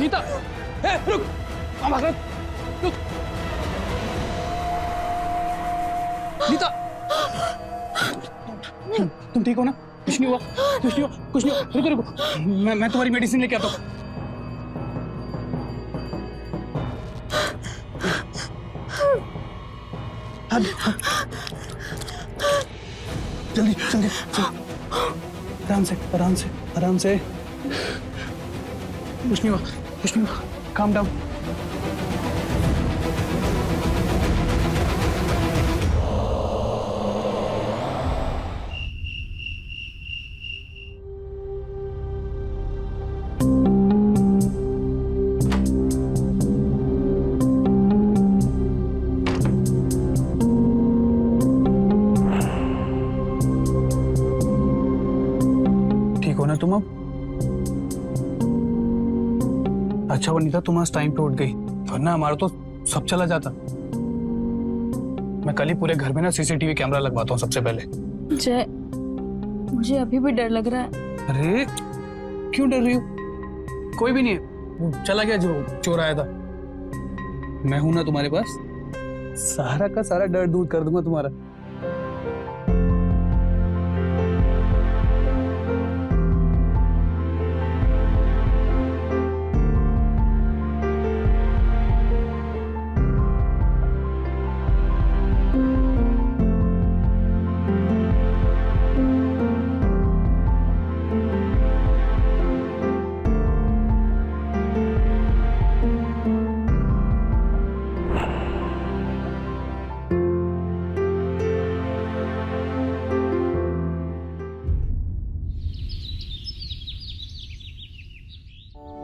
नीता, रुक, रुक। नीता, तुम ठीक हो ना? कुछ नहीं हुआ, कुछ नहीं हुआ, कुछ नहीं हुआ। रुको रुको, मैं तुम्हारी मेडिसिन लेके आता हूँ। जल्दी जल्दी आराम से आराम से आराम से। कुछ नहीं हुआ, कुछ नहीं हुआ। Calm down. ठीक हो ना तुम अब? अच्छा वनीता, तुम आज टाइम पे उठ गई, वरना हमारा तो सब चला जाता। मैं कल ही पूरे घर में ना सीसीटीवी कैमरा लगवाता हूँ सबसे पहले। जय, मुझे अभी भी डर लग रहा है। अरे क्यों डर रही हो? कोई भी नहीं है, वो चला गया जो चोर आया था। मैं हूं ना तुम्हारे पास, सारा का सारा डर दूर कर दूंगा तुम्हारा।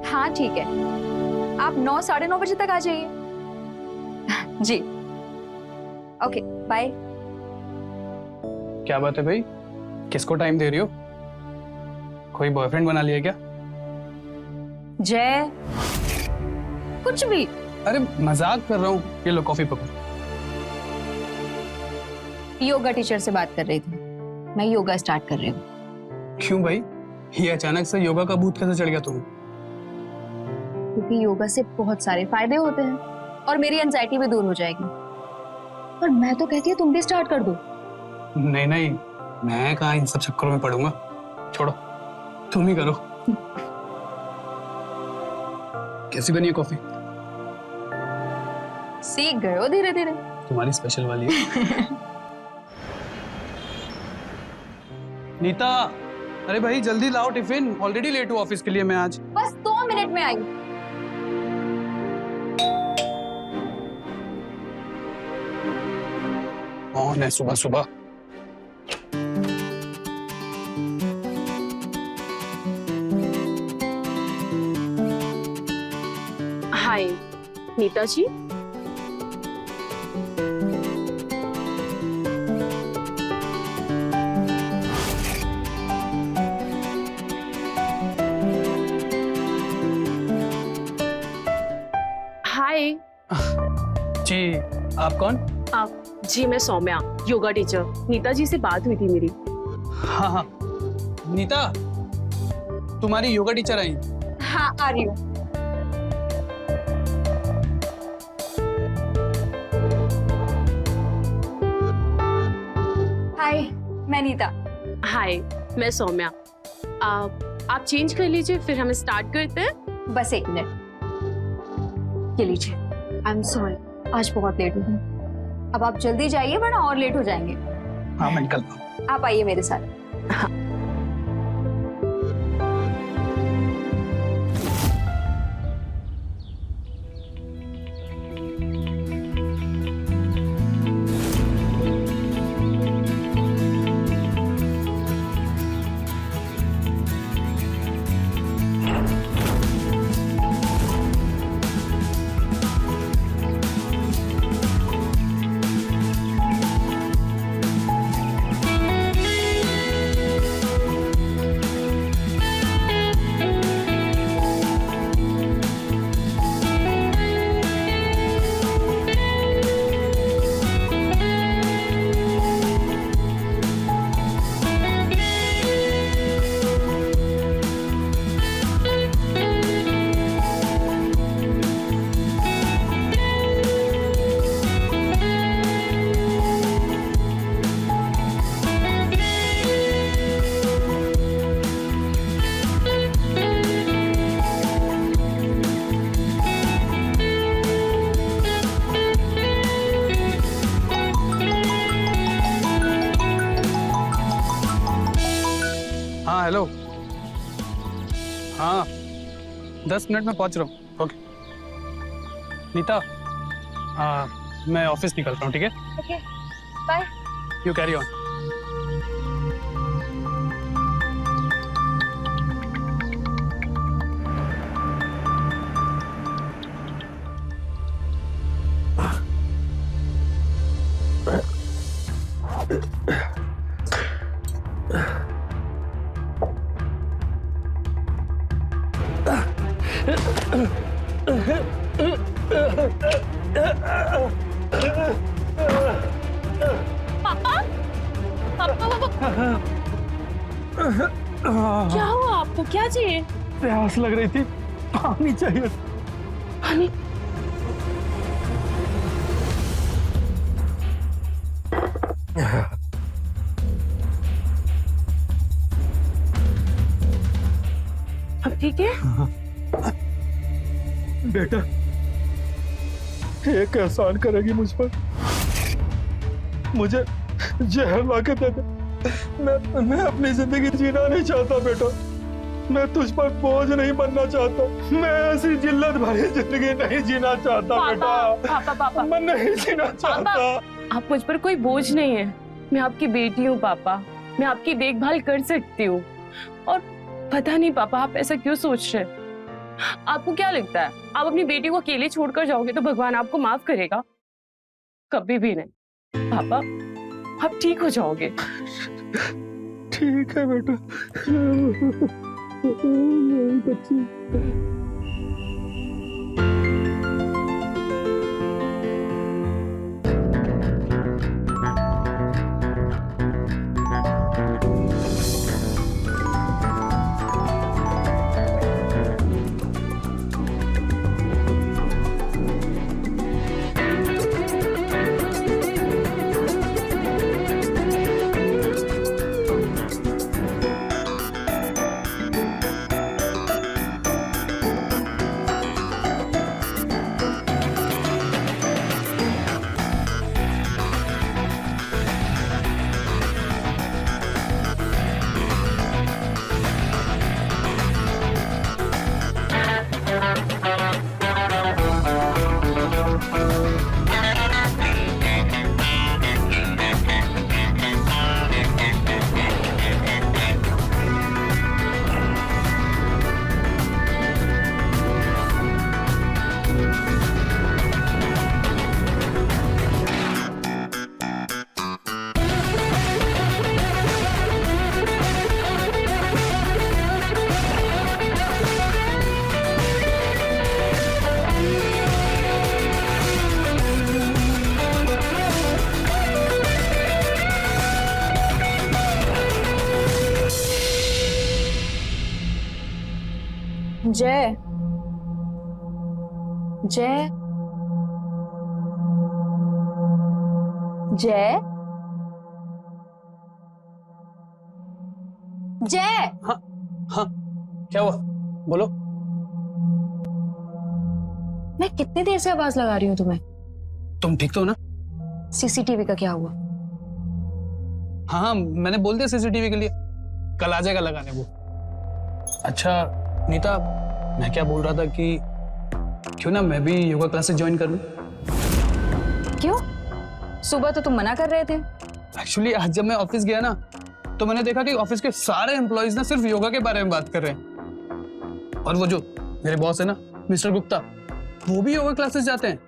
हाँ ठीक है, आप 9 साढ़े 9 बजे तक आ जाइए। जी ओके बाय। क्या बात है भाई, किसको टाइम दे रही हो? कोई बॉयफ्रेंड बना लिया क्या? जय, कुछ भी। अरे मजाक कर रहा हूँ। ये लो कॉफी पको। योगा टीचर से बात कर रही थी, मैं योगा स्टार्ट कर रही हूँ। क्यों भाई, ये अचानक से योगा का भूत कैसे चढ़ गया तुम्हें? क्योंकि योगा से बहुत सारे फायदे होते हैं और मेरी एंजाइटी भी दूर हो जाएगी। पर मैं तो कहती हूँ तुम भी स्टार्ट कर दो। नहीं नहीं, मैं कहाँ इन सब चक्करों में पड़ूंगा। छोड़ो, तुम ही करो। कैसी बनी है कॉफी? सीख गए हो धीरे धीरे। तुम्हारी स्पेशल वाली है। नीता, अरे भाई जल्दी लाओ टिफिन, ऑलरेडी लेट हूँ ऑफिस के लिए मैं आज। बस 2 मिनट में आई। कौन है सुबह सुबह? हाय नीता जी। हाय जी, आप कौन? आप जी, मैं सौम्या, योगा टीचर। नीता जी से बात हुई थी मेरी। हाँ हाँ, नीता तुम्हारी योगा टीचर आई। हाँ आ रही हूँ। हाय, मैं नीता। हाय, मैं सौम्या। आप चेंज कर लीजिए, फिर हम स्टार्ट करते हैं। बस 1 मिनट, ये लीजिए। आई एम सॉरी, आज बहुत लेट हो गई। अब आप जल्दी जाइए वरना और लेट हो जाएंगे। हाँ मैं निकलता हूँ। आप आइए मेरे साथ। 10 मिनट में पहुंच रहा हूँ। ओके नीता, मैं ऑफिस निकलता हूँ, ठीक है? Okay bye. You carry on. पापा पापा क्या हुआ आपको, क्या चाहिए? प्यास लग रही थी, पानी चाहिए। पानी? अब ठीक है? बेटा, एक एहसान करेगी मुझ पर? मुझे जहर ला के दे दे। मैं अपनी जिंदगी जीना नहीं चाहता बेटा। मैं तुझ पर बोझ नहीं बनना चाहता। मैं ऐसी जिल्लत भरी जिंदगी नहीं जीना चाहता बेटा। पापा पापा मैं नहीं जीना चाहता। आप मुझ पर कोई बोझ नहीं है। मैं आपकी बेटी हूँ पापा, मैं आपकी देखभाल कर सकती हूँ। और पता नहीं पापा आप ऐसा क्यों सोच रहे हैं? आपको क्या लगता है आप अपनी बेटी को अकेले छोड़कर जाओगे तो भगवान आपको माफ करेगा? कभी भी नहीं पापा, आप ठीक हो जाओगे। ठीक है बेटा। मेरी बच्ची। जय जय जय जय। हाँ हाँ, क्या हुआ? बोलो। मैं कितनी देर से आवाज लगा रही हूँ तुम्हें। तुम ठीक तो हो ना? सीसीटीवी का क्या हुआ? हाँ हाँ, मैंने बोल दिया सीसीटीवी के लिए, कल आ जाएगा लगाने वो। अच्छा नीता, मैं क्या बोल रहा था कि क्यों ना मैं भी योगा क्लासेस ज्वाइन कर लूं? क्यों? सुबह तो तुम मना कर रहे थे। एक्चुअली आज जब मैं ऑफिस गया ना तो मैंने देखा कि ऑफिस के सारे एम्प्लॉइज ना सिर्फ योगा के बारे में बात कर रहे हैं। और वो जो मेरे बॉस है ना मिस्टर गुप्ता, वो भी योगा क्लासेस जाते हैं।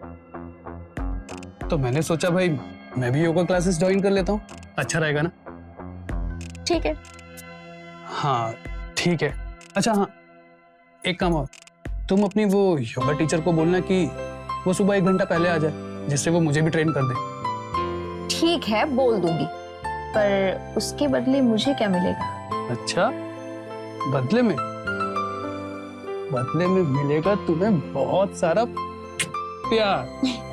तो मैंने सोचा भाई मैं भी योगा क्लासेस ज्वाइन कर लेता हूँ, अच्छा रहेगा ना? ठीक है। हाँ ठीक है। अच्छा हाँ, एक काम और, तुम अपनी वो योगा टीचर को बोलना कि वो सुबह 1 घंटा पहले आ जाए, जिससे वो मुझे भी ट्रेन कर दे। ठीक है, बोल दूंगी, पर उसके बदले मुझे क्या मिलेगा? अच्छा, बदले में? बदले में मिलेगा तुम्हें बहुत सारा प्यार।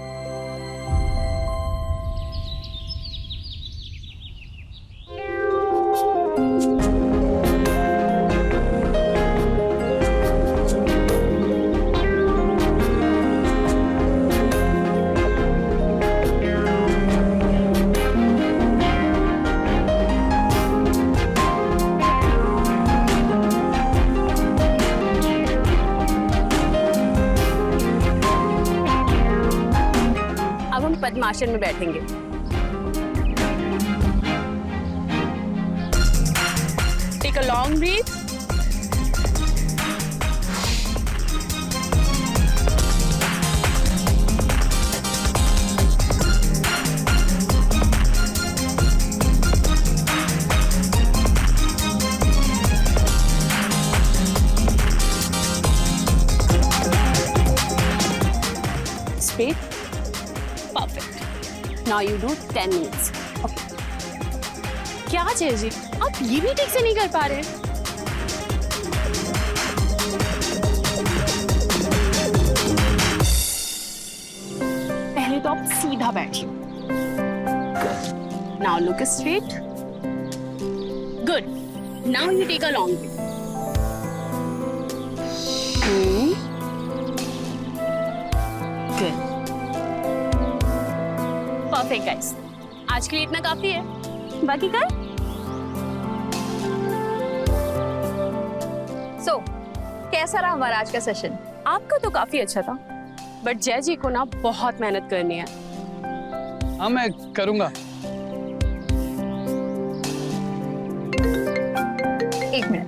पद्मासन में बैठेंगे। Take a long breath. Perfect. Now you do 10 minutes. क्या चाहिए जी, आप ये भी ठीक से नहीं कर पा रहे। पहले तो आप सीधा बैठिए। Now look straight. Good. Now you take a long breath. Good. Perfect guys, आज के लिए इतना काफी है। बाकी कल। सो कैसा रहा हमारा आज का सेशन? आपका तो काफी अच्छा था, बट जय जी को ना बहुत मेहनत करनी है। हाँ मैं करूंगा। एक मिनट।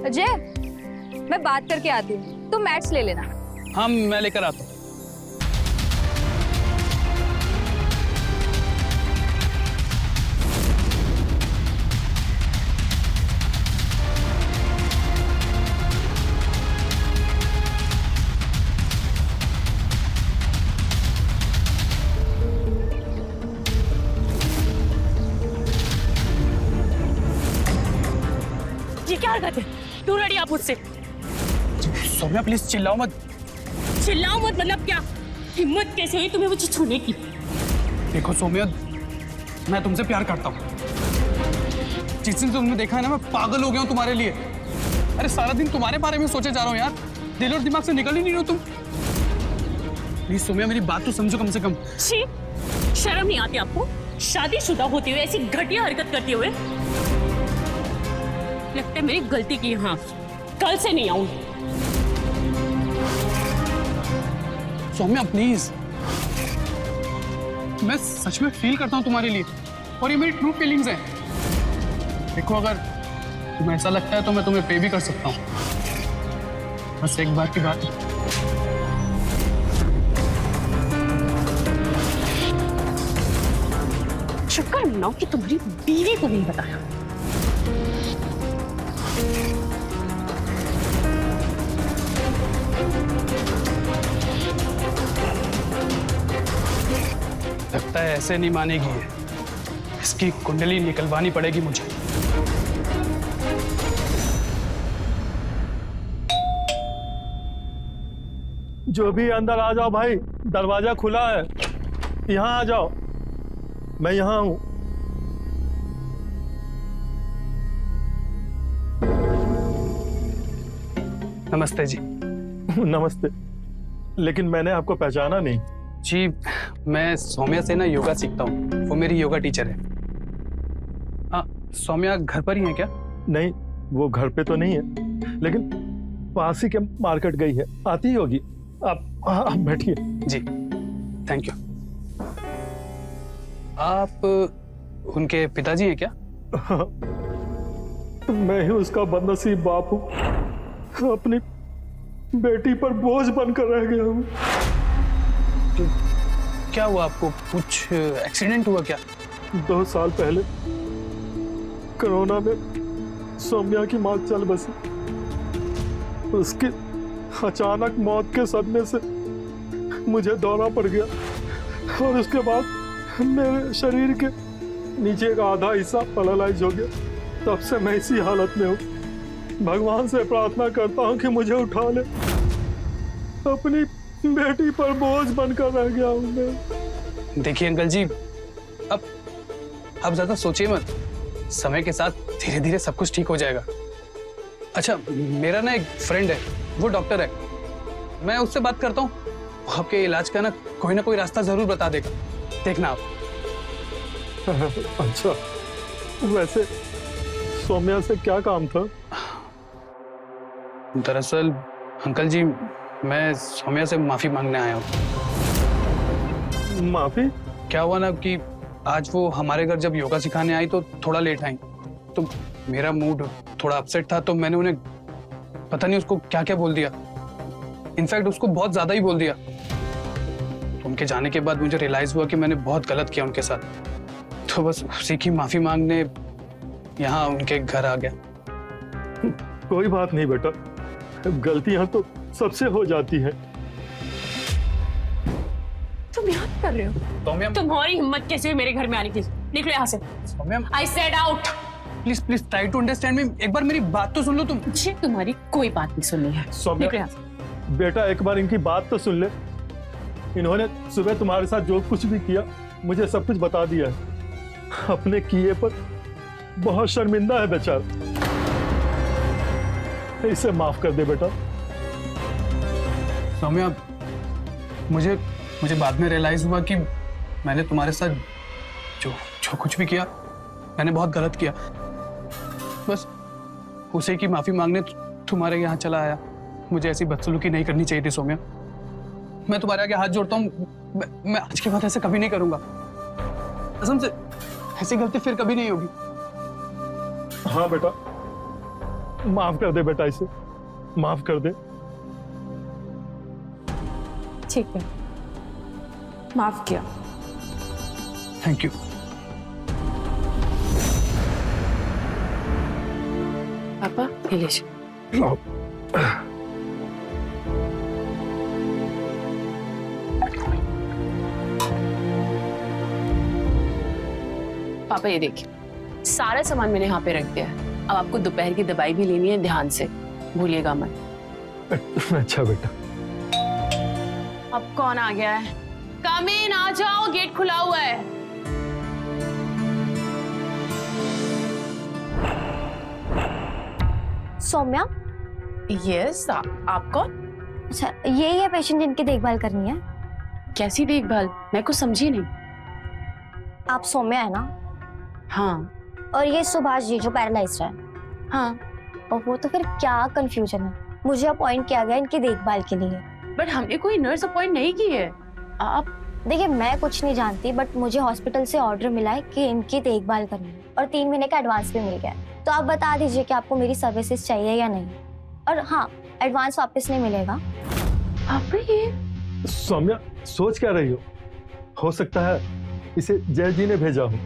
अजय, मैं बात करके आती हूँ, तुम मैथ्स ले लेना। हाँ मैं लेकर आता हूँ। ये क्या हरकत है? तू रेडी आप मुझसे। सौम्या प्लीज चिल्लाओ मत। चिल्लाओ मत मतलब क्या? हिम्मत कैसे हुई तुम्हें मुझे छूने की? देखो सौम्या, मैं तुमसे प्यार करता हूँ। जिस दिन से तुमने देखा है ना, मैं पागल हो गया हूँ तुम्हारे लिए। अरे सारा दिन तुम्हारे बारे में सोचे जा रहा हूँ यार, दिल और दिमाग से निकल ही नहीं रहे हो तुम। प्लीज सौम्या मेरी बात तो समझो कम से कम। छी, शर्म नहीं आती आपको? शादीशुदा होते हुए ऐसी घटिया हरकत करते हुए। लगता है मेरी गलती की। हाँ, कल से नहीं आऊंगी। सौम्या प्लीज, मैं सच में फील करता हूँ तुम्हारे लिए, और ये मेरी ट्रू फीलिंग्स हैं। देखो अगर तुम्हें ऐसा लगता है तो मैं तुम्हें पे भी कर सकता हूँ। बस एक बार की बात है। शुक्र मनाओ कि तुम्हारी बीवी को नहीं बताया। लगता है ऐसे नहीं मानेगी ये। इसकी कुंडली निकलवानी पड़ेगी मुझे। जो भी अंदर आ जाओ भाई, दरवाजा खुला है। यहाँ आ जाओ, मैं यहाँ हूँ। नमस्ते जी। नमस्ते, लेकिन मैंने आपको पहचाना नहीं। जी मैं सौम्या से ना योगा सीखता हूँ, वो मेरी योगा टीचर है। हाँ, सौम्या घर पर ही है क्या? नहीं, वो घर पे तो नहीं है, लेकिन पास ही के मार्केट गई है, आती ही होगी। आप बैठिए। जी थैंक यू। आप उनके पिताजी हैं क्या? मैं ही उसका बदनसीब बाप हूँ। अपनी बेटी पर बोझ बनकर रह गया हूँ। क्या हुआ आपको? कुछ एक्सीडेंट हुआ क्या? 2 साल पहले कोरोना में सौम्या की मां चल बसी। उसकी अचानक मौत के सदमे से मुझे दौरा पड़ गया, और उसके बाद मेरे शरीर के नीचे का आधा हिस्सा पैरालाइज हो गया। तब से मैं इसी हालत में हूँ। भगवान से प्रार्थना करता हूँ कि मुझे उठा ले। अपनी बेटी पर बोझ बनकर रह गया हूँ मैं। देखिए अंकल जी, अब ज्यादा सोचिए मत। समय के साथ धीरे धीरे सब कुछ ठीक हो जाएगा। अच्छा, मेरा ना एक फ्रेंड है, वो डॉक्टर है, मैं उससे बात करता हूँ। वो आपके इलाज का ना कोई रास्ता जरूर बता देगा, देखना आप। अच्छा, वैसे सौम्या से क्या काम था? दरअसल अंकल जी, मैं सौम्या से माफी मांगने आया हूँ। माफी? क्या हुआ ना कि आज वो हमारे घर जब योगा सिखाने आई तो थोड़ा लेट आई, तो मेरा मूड थोड़ा अपसेट था, तो मैंने उन्हें पता नहीं उसको क्या क्या बोल दिया। इनफैक्ट उसको बहुत ज्यादा ही बोल दिया। तो उनके जाने के बाद मुझे रियलाइज हुआ कि मैंने बहुत गलत किया उनके साथ। तो बस उसी की माफी मांगने यहाँ उनके घर आ गया। कोई बात नहीं बेटा, गलतियां तो सबसे हो जाती है। तुम यहाँ क्या कर रहे हो? सौम्या, तुम्हारी हिम्मत कैसे हुई मेरे घर में आने की? निकलो यहाँ से। Saumya, I said out. Please please try to understand me. एक बार मेरी बात तो सुन लो तुम। मुझे तुम्हारी कोई बात नहीं सुननी है। सौम्या, निकलो यहाँ से। बेटा एक बार इनकी बात तो सुन ले। इन्होंने सुबह तुम्हारे साथ जो कुछ भी किया मुझे सब कुछ बता दिया है। अपने किए पर बहुत शर्मिंदा है बेचारा। इसे माफ कर दे बेटा। सौम्या, मुझे बाद में रियलाइज हुआ कि मैंने तुम्हारे साथ जो कुछ भी किया मैंने बहुत गलत किया। बस उसे की माफी मांगने तुम्हारे यहाँ चला आया। मुझे ऐसी बदसलूकी नहीं करनी चाहिए थी सौम्या। मैं तुम्हारे आगे हाथ जोड़ता हूँ। मैं आज के बाद ऐसे कभी नहीं करूंगा। कसम से ऐसी गलती फिर कभी नहीं होगी। हाँ बेटा, माफ कर दे बेटा, इसे माफ कर दे। ठीक है, माफ किया। Thank you. पापा ये लीजिए। आओ। पापा ये देखिए, सारा सामान मैंने यहाँ पे रख दिया है। अब आपको दोपहर की दवाई भी लेनी है, ध्यान से भूलिएगा मत। अच्छा बेटा। अब कौन आ गया है? कम इन, आ जाओ, गेट खुला हुआ है। सौम्या, यस, आप कौन? अच्छा यही है पेशेंट जिनकी देखभाल करनी है? कैसी देखभाल? मैं कुछ समझी नहीं। आप सौम्या है ना? हाँ और ये सुभाष जी जो पैरालाइज्ड है। हाँ, और वो तो फिर क्या कंफ्यूजन है? मुझे अपॉइंट किया गया इनकी देखभाल के लिए। बट हमने कोई नर्स अपॉइंट नहीं की है। आप देखिए मैं कुछ नहीं जानती, बट मुझे हॉस्पिटल से ऑर्डर मिला है कि इनकी देखभाल करनी है और 3 महीने का एडवांस भी मिल गया है। तो आप बता दीजिए कि आपको मेरी सर्विसेज चाहिए या नहीं। और हाँ, एडवांस वापस नहीं मिलेगा। आप ये सौम्या, सोच क्या रही हो सकता है इसे जय जी ने भेजा हो।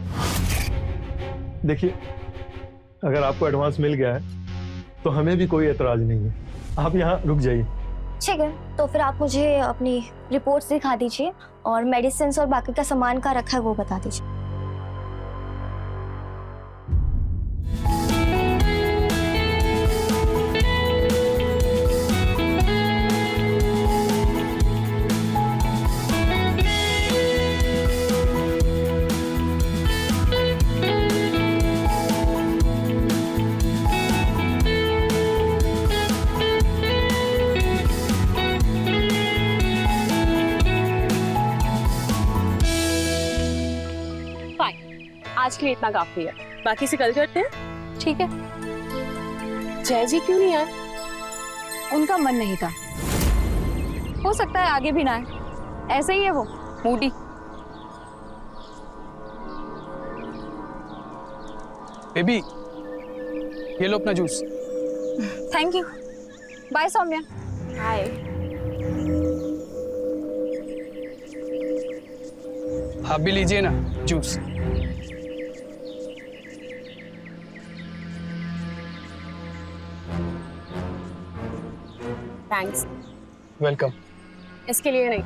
देखिए, अगर आपको एडवांस मिल गया है तो हमें भी कोई एतराज नहीं है। आप यहाँ रुक जाइए। ठीक है, तो फिर आप मुझे अपनी रिपोर्ट्स दिखा दीजिए और मेडिसिन और बाकी का सामान का रखा है वो बता दीजिए। आज के लिए इतना काफी है, बाकी से कल करते हैं। ठीक है। जय जी क्यों नहीं आए? उनका मन नहीं था। हो सकता है आगे भी ना आए, ऐसे ही है वो, मूडी। बेबी, ये लो अपना juice. Thank you. Bye Saumya. Hi. आप भी लीजिए ना जूस। थैंक्स। वेलकम। इसके लिए नहीं,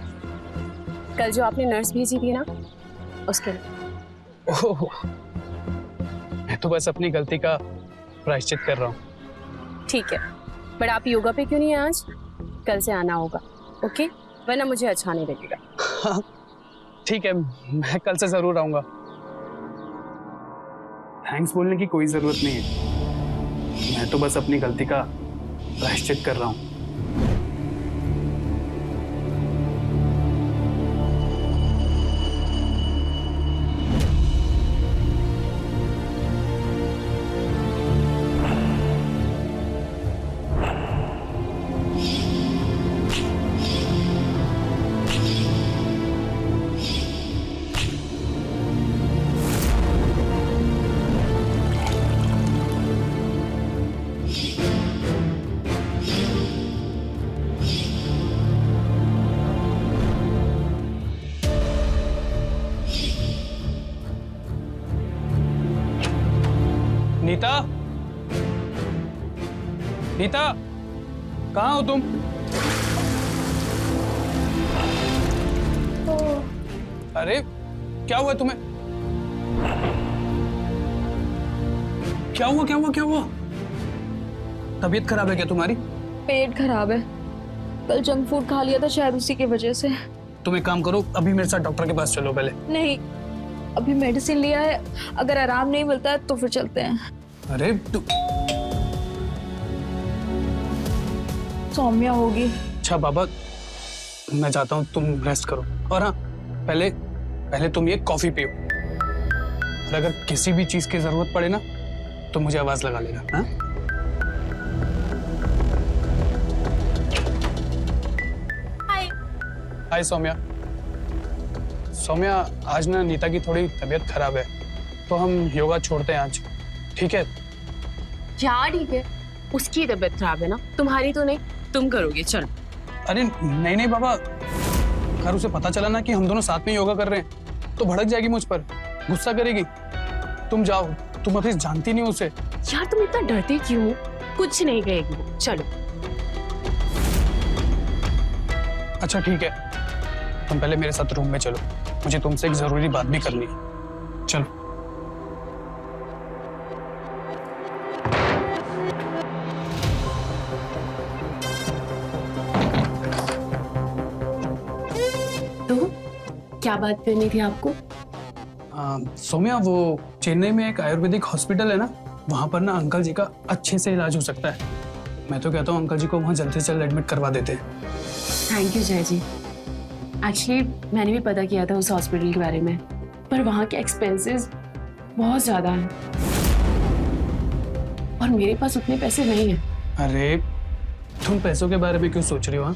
कल जो आपने नर्स भेजी थी ना, उसके लिए। ओह, मैं तो बस अपनी गलती का प्रायश्चित कर रहा हूँ। ठीक है, बट आप योगा पे क्यों नहीं है आज? कल से आना होगा, ओके? वरना मुझे अच्छा नहीं लगेगा। हाँ, ठीक है, मैं कल से जरूर आऊंगा। थैंक्स बोलने की कोई जरूरत नहीं है। मैं तो बस अपनी गलती का प्रायश्चित कर रहा हूँ। नीता, कहाँ हो तुम? अरे क्या हुआ तुम्हें? क्या हुआ क्या हुआ क्या हुआ? तबीयत खराब है क्या तुम्हारी? पेट खराब है, कल जंक फूड खा लिया था शायद उसी की वजह से। तुम एक काम करो, अभी मेरे साथ डॉक्टर के पास चलो पहले। नहीं, अभी मेडिसिन लिया है, अगर आराम नहीं मिलता है तो फिर चलते हैं। अरे तू सौम्या होगी। अच्छा बाबा, मैं चाहता हूँ तुम रेस्ट करो, और हाँ पहले तुम ये कॉफी पियो, और अगर किसी भी चीज की जरूरत पड़े ना तो मुझे आवाज लगा लेना। हाँ? हाय सौम्या। सौम्या, आज ना नीता की थोड़ी तबीयत खराब है, तो हम योगा छोड़ते हैं आज, ठीक है? क्या ठीक है, उसकी तबीयत खराब है ना, तुम्हारी तो नहीं, तुम करोगे, चलो। अरे नहीं नहीं बाबा, अगर उसे पता चला ना कि हम दोनों साथ में योगा कर रहे हैं तो भड़क जाएगी मुझ पर, गुस्सा करेगी। तुम जाओ, तुम अभी जानती नहीं उसे। यार तुम इतना डरते क्यों हो? कुछ नहीं कहेगी वो, चलो। अच्छा ठीक है, तुम पहले मेरे साथ रूम में चलो, मुझे तुमसे एक जरूरी बात भी करनी है। चलो। तो क्या बात करनी थी आपको? सौम्या, वो चेन्नई में एक आयुर्वेदिक हॉस्पिटल है ना, वहां पर ना अंकल जी का अच्छे से इलाज हो सकता है। मैं तो कहता हूँ अंकल जी को वहां जल्द से जल्द एडमिट करवा देते हैं। थैंक यू जय जी। एक्चुअली मैंने भी पता किया था उस हॉस्पिटल के बारे में, पर वहाँ के एक्सपेंसेस बहुत ज़्यादा हैं और मेरे पास उतने पैसे नहीं हैं। अरे तुम पैसों के बारे में क्यों सोच रही हो? हाँ,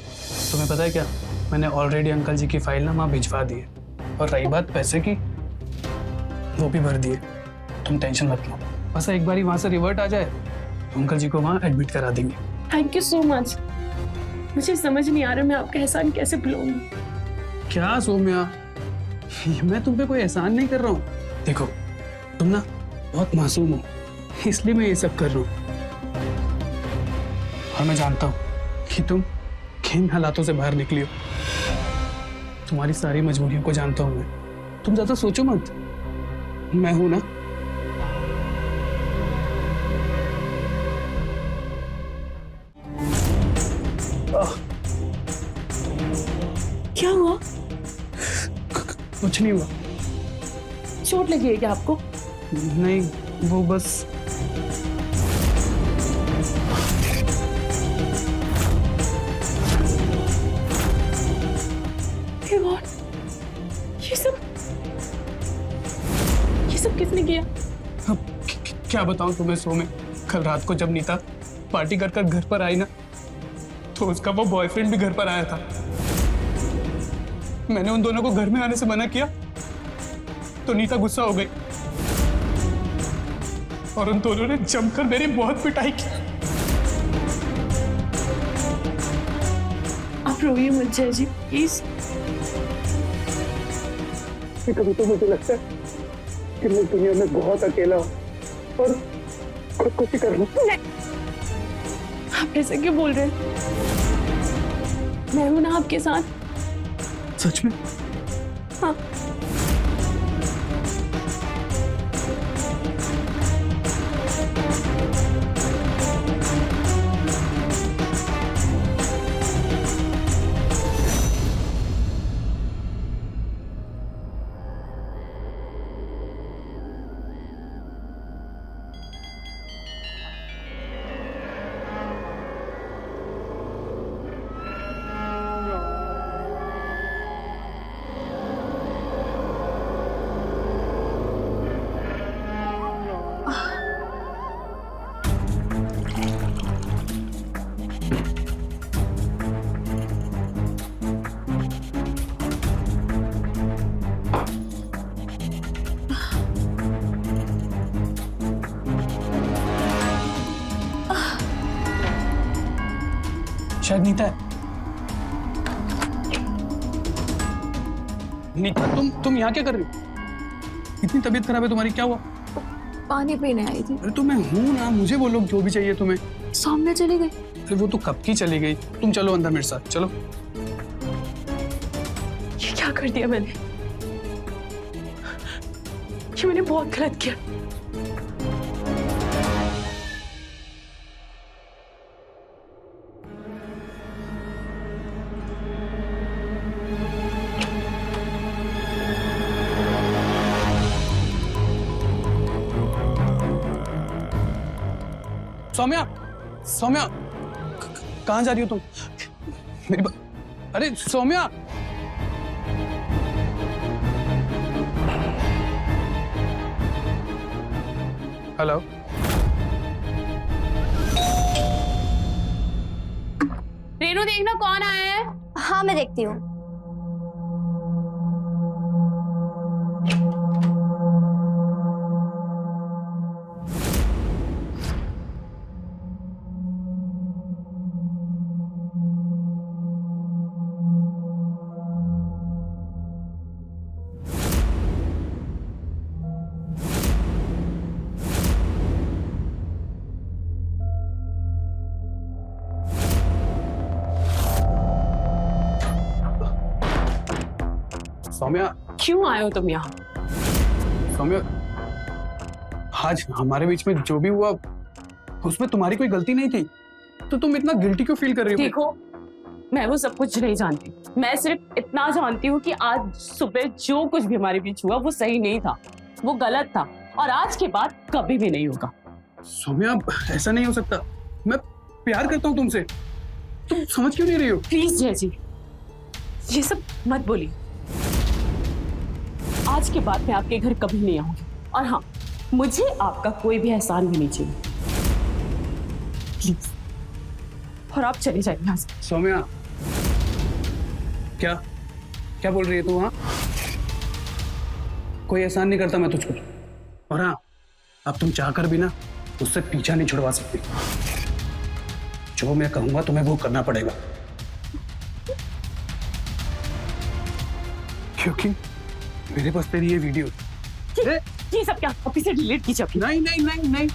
तुम्हें पता है क्या, मैंने ऑलरेडी अंकल जी की फाइल ना वहाँ भिजवा दी है, और रही बात पैसे की, वो भी भर दिए। तुम टेंशन मत लो, बस एक बार वहाँ से रिवर्ट आ जाए तो अंकल जी को वहाँ एडमिट करा देंगे। Thank you so much. मुझे समझ नहीं आ रहा मैं आपका एहसान कैसे भुलाऊंगी। क्या सौम्या, मैं तुम पे कोई एहसान नहीं कर रहा हूँ। देखो तुम ना बहुत मासूम हो, इसलिए मैं ये सब कर रहा हूँ, और मैं जानता हूँ कि तुम किन हालातों से बाहर निकली हो। तुम्हारी सारी मजबूरियों को जानता हूँ मैं, तुम ज्यादा सोचो मत, मैं हूं ना। क्या हुआ? कुछ नहीं हुआ। चोट लगी है क्या आपको? नहीं, वो बस हे गॉड, ये सब किसने किया? अब क्या बताऊं तुम्हें सोमे, कल रात को जब नीता पार्टी कर कर घर पर आई ना, तो उसका वो बॉयफ्रेंड भी घर पर आया था। मैंने उन दोनों को घर में आने से मना किया तो नीता गुस्सा हो गई और उन दोनों ने जमकर मेरी बहुत पिटाई की। आप रोइए मत जय जी, प्लीज। कभी तो मुझे लगता है कि मैं दुनिया में बहुत अकेला हूँ और खुदकुशी कर लूं। आप ऐसे क्यों बोल रहे हैं? मैं हूं ना आपके साथ। सच में? हाँ। शायद नीता है। नीता, तुम यहाँ क्या कर रही हो? इतनी तबीयत खराब है तुम्हारी, क्या हुआ? पानी पीने आई थी। अरे तो मैं हूँ ना, मुझे बोलो जो भी चाहिए तुम्हें। सौम्या चली गई। अरे वो तो कब की चली गई, तुम चलो अंदर मेरे साथ, चलो। ये क्या कर दिया मैंने? ये मैंने बहुत गलत किया। सौम्या, सौम्या, कहाँ जा रही हो तुम? मेरी अरे सौम्या, हेलो। रेनू देखना कौन आया है। हाँ मैं देखती हूँ। सौम्या, क्यों आए हो तुम यहाँ? सौम्या, आज हमारे बीच में जो भी हुआ उसमें तुम्हारी कोई गलती नहीं थी, तो तुम इतना गिल्टी क्यों फील कर रही हो? देखो, मैं वो सब कुछ नहीं जानती। मैं सिर्फ इतना जानती हूँ कि आज सुबह जो कुछ भी हमारे बीच हुआ वो सही नहीं था, वो गलत था, और आज के बाद कभी भी नहीं होगा। सौम्या, ऐसा नहीं हो सकता। मैं प्यार करता हूँ तुमसे, तुम समझ क्यों नहीं रही हो? प्लीज जय जी, ये सब मत बोलिए। आज के बाद मैं आपके घर कभी नहीं आऊंगी, और हाँ, मुझे आपका कोई भी एहसान भी नहीं चाहिए, प्लीज। और आप चले जाइए यहाँ से। सौम्या, क्या क्या बोल रही है तू? हाँ, कोई एहसान नहीं करता मैं तुझको, और हाँ, अब तुम चाहकर भी ना उससे पीछा नहीं छुड़वा सकती। जो मैं कहूंगा तुम्हें वो करना पड़ेगा, क्योंकि मेरे पास तेरी ये वीडियो। ये सब क्या कॉपी से डिलीट कीजिए अभी? नहीं नहीं नहीं नहीं,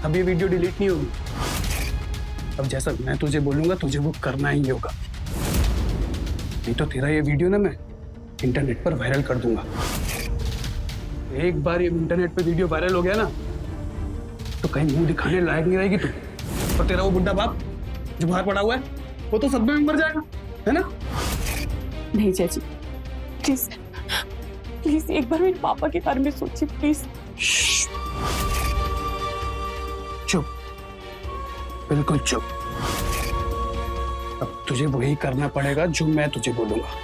अब ये वीडियो डिलीट नहीं होगी। अब जैसा मैं तुझे बोलूंगा तुझे वो करना ही होगा, नहीं तो तेरा ये वीडियो ना मैं इंटरनेट पर वायरल कर दूंगा। एक बार ये इंटरनेट पे वीडियो वायरल हो गया ना, तो कहीं मुंह दिखाने लायक नहीं रहेगी तू। और तेरा वो बुड्ढा बाप जो बाहर पड़ा हुआ है, वो तो सदमे में मर जाएगा, है ना? नहीं जय जी, प्लीज प्लीज एक बार मेरे पापा के बारे में सोचिए, प्लीज। चुप, बिल्कुल चुप। अब तुझे वही करना पड़ेगा जो मैं तुझे बोलूंगा।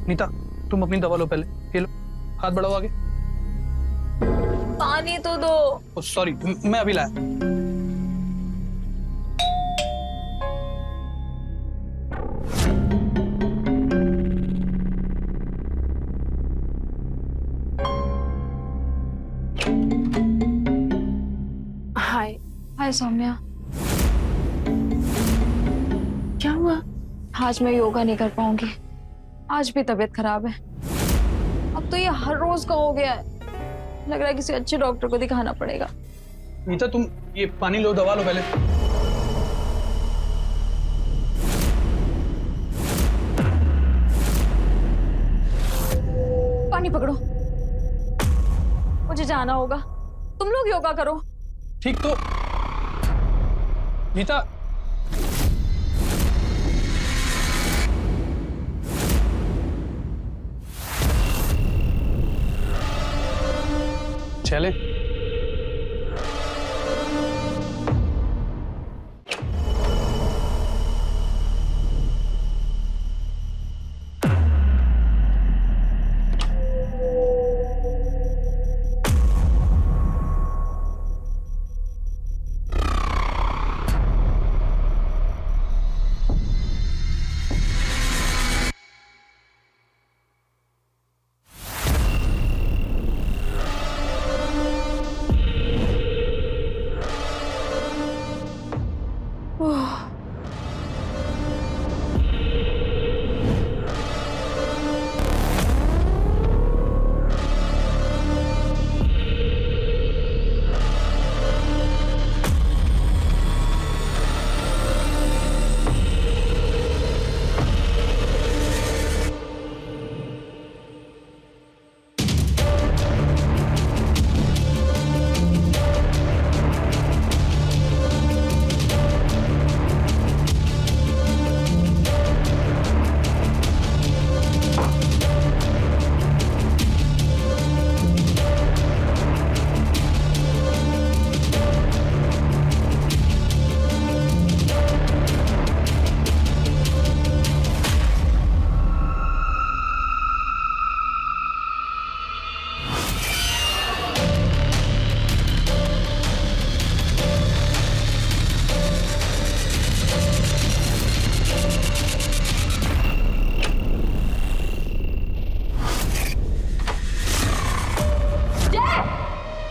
नीता, तुम अपनी दवा लो पहले, ये लो, हाथ बढ़ाओ आगे। पानी तो दो। ओ सॉरी, मैं अभी लाया। हाय हाय सौम्या, क्या हुआ? आज मैं योगा नहीं कर पाऊंगी। आज भी तबीयत खराब है। अब तो ये हर रोज का हो गया है। लग रहा है किसी अच्छे डॉक्टर को दिखाना पड़ेगा। नीता, तुम ये पानी लो, दवा लो पहले। पानी पकड़ो, मुझे जाना होगा। तुम लोग योगा करो। ठीक तो नीता, चले।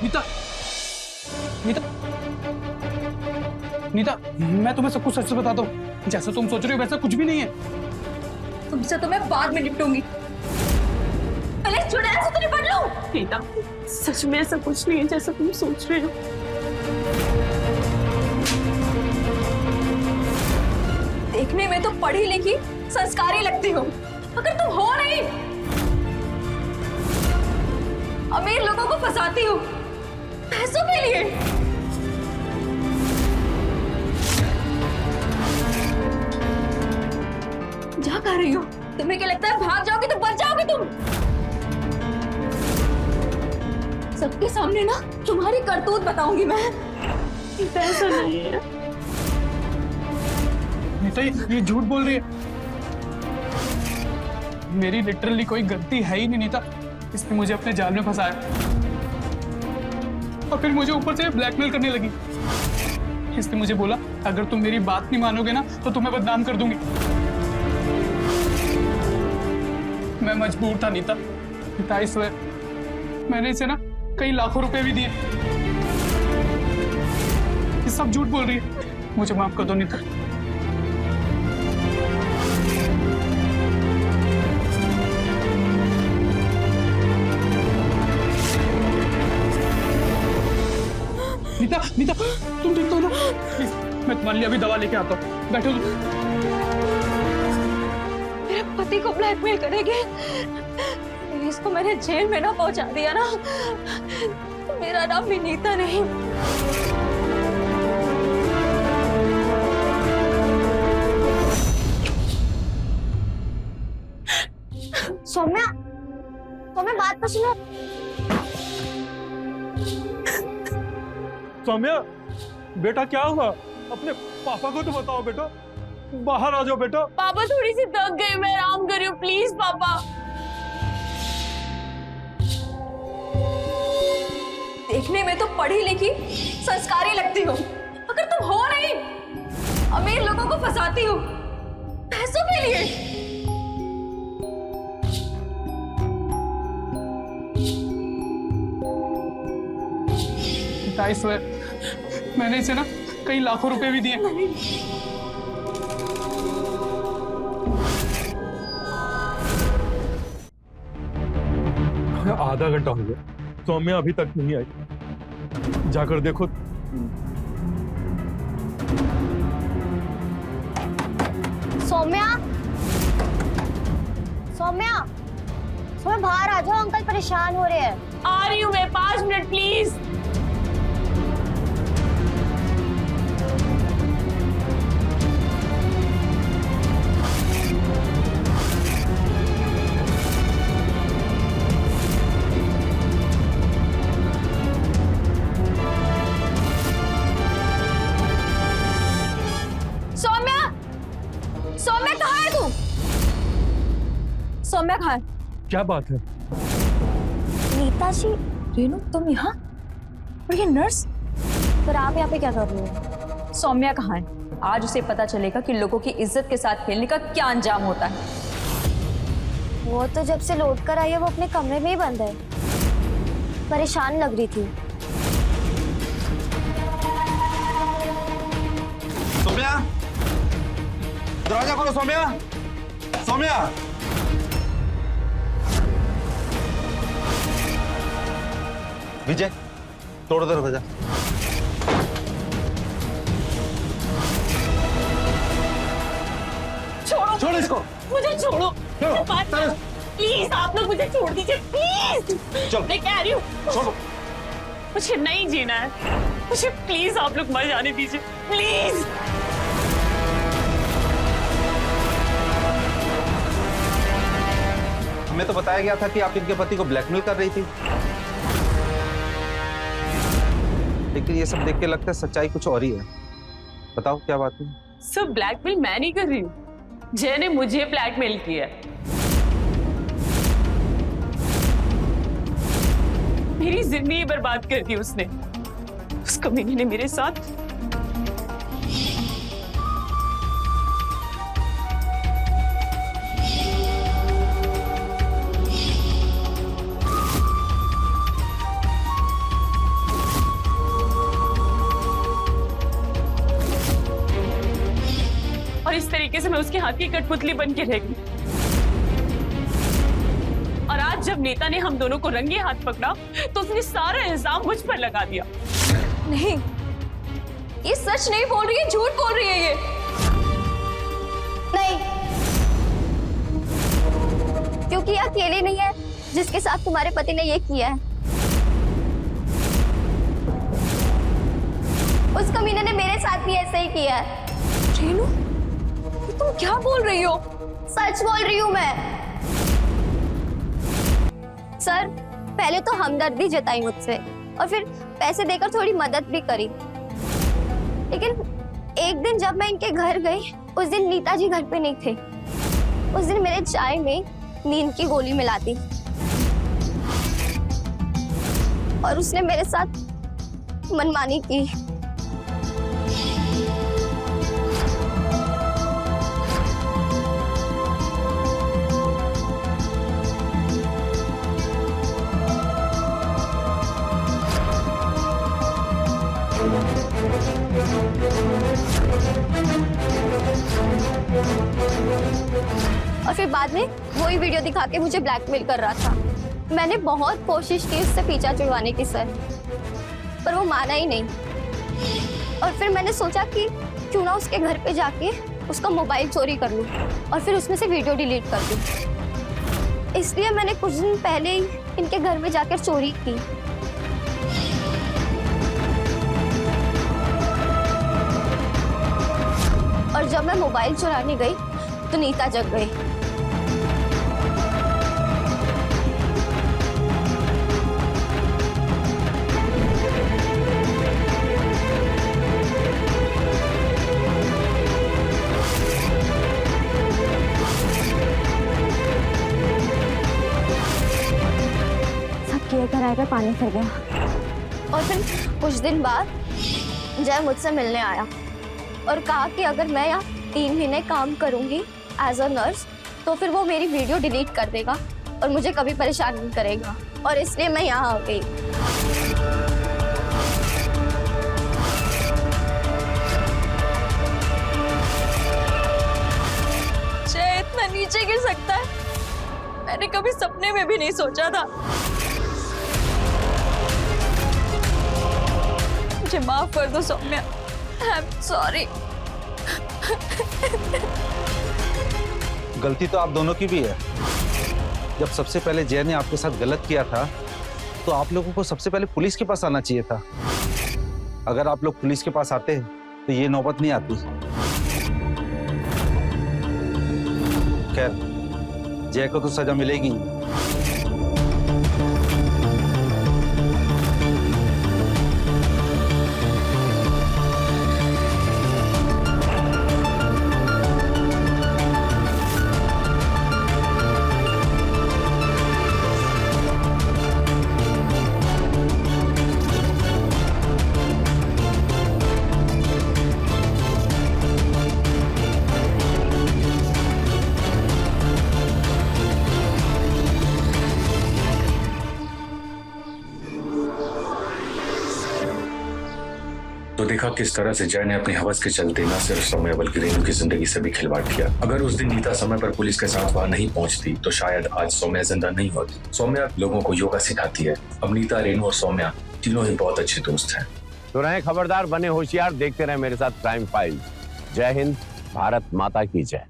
नीता, नीता, नीता, मैं तुम्हें सब कुछ सच से बताता हूँ। जैसा तुम सोच रही हो वैसा कुछ भी नहीं है। तुमसे तो मैं बाद में निपटूंगी, पहले चुड़ैल से तो निपट लूं। नीता, सच में ऐसा कुछ नहीं है जैसा तुम सोच रहे हो। देखने में तो पढ़ी लिखी संस्कारी लगती हो, मगर तुम हो नहीं। अमीर लोगों को फंसाती हो पैसों के लिए। जा कर रही हो? तुम्हें क्या लगता है भाग जाओगी तो बच जाओगी तुम? सबके सामने ना तुम्हारी करतूत बताऊंगी मैं। ऐसा नहीं है नीता, ये झूठ बोल रही है। मेरी लिटरली कोई गलती है ही नहीं नीता। इसने मुझे अपने जाल में फंसाया और फिर मुझे ऊपर से ब्लैकमेल करने लगी। इसने मुझे बोला अगर तुम मेरी बात नहीं मानोगे ना तो तुम्हें बदनाम कर दूंगी। मैं मजबूर था नीता। नीता, इस वजह मैंने इसे ना कई लाखों रुपए भी दिए। ये सब झूठ बोल रही है। मुझे माफ कर दो नीता। नीता, नीता, तुम ठीक तो हो ना? प्लीज, मैं तुम्हारे लिए अभी दवा लेके आता हूँ। बैठो तुम। मेरे पति को ब्लैकमेल करेंगे? इसको मैंने जेल में ना पहुंचा दिया ना, तो मेरा नाम विनीता नहीं। सौम्या, सौम्या बात तो सुनो। सौम्या, बेटा क्या हुआ? अपने पापा को तो बताओ बेटा। बाहर आ जाओ बेटा। पापा, थोड़ी सी थक गई, मैं आराम कर रही हूँ, प्लीज पापा। देखने में तो पढ़ी लिखी संस्कारी लगती हो, मगर तुम हो नहीं। अमीर लोगों को फंसाती हो पैसों के लिए। नीता, इस वजह मैंने इसे ना कई लाखों रुपए भी दिए। आधा घंटा हो गया, सौम्या अभी तक नहीं आई। जाकर देखो। सौम्या, सौम्या, सौम्या बाहर आ जाओ, अंकल परेशान हो रहे हैं। आ रही हूँ मैं, 5 मिनट प्लीज। सौम्या, सौम्या कहाँ है तू? सौम्या कहाँ है? क्या बात है? नीता जी, रेनू, तुम यहाँ? और ये नर्स? फिर आप यहाँ पे क्या कर रही हो? सौम्या कहाँ है? आज उसे पता चलेगा कि लोगों की इज्जत के साथ खेलने का क्या अंजाम होता है। वो तो जब से लौट कर आई है वो अपने कमरे में ही बंद है। परेशान लग रही थी। सौम्या, दरवाजा खोलो। सौम्या, सौम्या, विजय, तोड़ दरवाजा। छोड़ो, छोड़ इसको। मुझे छोड़ो। छोड़ो, बात प्लीज, आप लोग मुझे छोड़ दीजिए प्लीज। चलो। मैं कह रही हूँ छोड़ो। मुझे नहीं जीना है, मुझे प्लीज आप लोग मर जाने दीजिए प्लीज। हमें तो बताया गया था कि आप इनके पति को ब्लैकमेल कर रही थी, लेकिन ये सब देख के लगता है सच्चाई कुछ और ही है। बताओ क्या बात है? सब ब्लैकमेल मैं नहीं कर रही हूँ, जय ने मुझे ब्लैकमेल किया है। मेरी जिंदगी बर्बाद कर दी उसने। उस कमीने ने मेरे साथ और इस तरीके से मैं उसके हाथ की कठपुतली बन के रह गई। और आज जब नीता ने हम दोनों को रंगे हाथ पकड़ा तो उसने सारा इल्जाम मुझ पर लगा दिया। नहीं, ये सच नहीं बोल रही है, झूठ बोल रही है ये। नहीं, क्योंकि ये अकेले नहीं है जिसके साथ तुम्हारे पति ने ये किया है। उस कमीने ने मेरे साथ भी ऐसे ही किया है। रेनू, तुम क्या बोल रही हो? सच बोल रही हूँ मैं। सर, पहले तो हमदर्दी जताई मुझसे और फिर पैसे देकर थोड़ी मदद भी करी, लेकिन एक दिन जब मैं इनके घर गई, उस दिन नीता जी घर पे नहीं थे। उस दिन मेरे चाय में नींद की गोली मिला दी और उसने मेरे साथ मनमानी की। और फिर बाद में वही वीडियो दिखा के मुझे ब्लैकमेल कर रहा था। मैंने बहुत कोशिश की उससे पीछा छुड़वाने की सर, पर वो माना ही नहीं। और फिर मैंने सोचा कि क्यों ना उसके घर पे जाके उसका मोबाइल चोरी कर लूं और फिर उसमें से वीडियो डिलीट कर दूं। इसलिए मैंने कुछ दिन पहले ही इनके घर में जाकर चोरी की। और जब मैं मोबाइल चुराने गई तो नीता जग गई। सबके घर पे पानी फिर गया। और फिर कुछ दिन बाद जय मुझसे मिलने आया और कहा कि अगर मैं यहाँ 3 महीने काम करूंगी एज अ नर्स तो फिर वो मेरी वीडियो डिलीट कर देगा और मुझे कभी परेशान नहीं करेगा। और इसलिए मैं यहाँ आ गई। जय इतना नीचे गिर सकता है, मैंने कभी सपने में भी नहीं सोचा था। मुझे माफ कर दो सौम्या, आई एम सॉरी। गलती तो आप दोनों की भी है। जब सबसे पहले जय ने आपके साथ गलत किया था तो आप लोगों को सबसे पहले पुलिस के पास आना चाहिए था। अगर आप लोग पुलिस के पास आते तो ये नौबत नहीं आती। खैर, जय को तो सजा मिलेगी। तो देखा किस तरह से जय ने अपनी हवस के चलते न सिर्फ सौम्या बल्कि रेनू की जिंदगी से भी खिलवाड़ किया। अगर उस दिन नीता समय पर पुलिस के साथ वहां नहीं पहुंचती तो शायद आज सौम्या जिंदा नहीं होती। सौम्या लोगों को योगा सिखाती है। अब नीता, रेनू और सौम्या तीनों ही बहुत अच्छे दोस्त हैं। तो रहे खबरदार, बने होशियार, देखते रहे मेरे साथ क्राइम फाइल्स। जय हिंद, भारत माता की जय।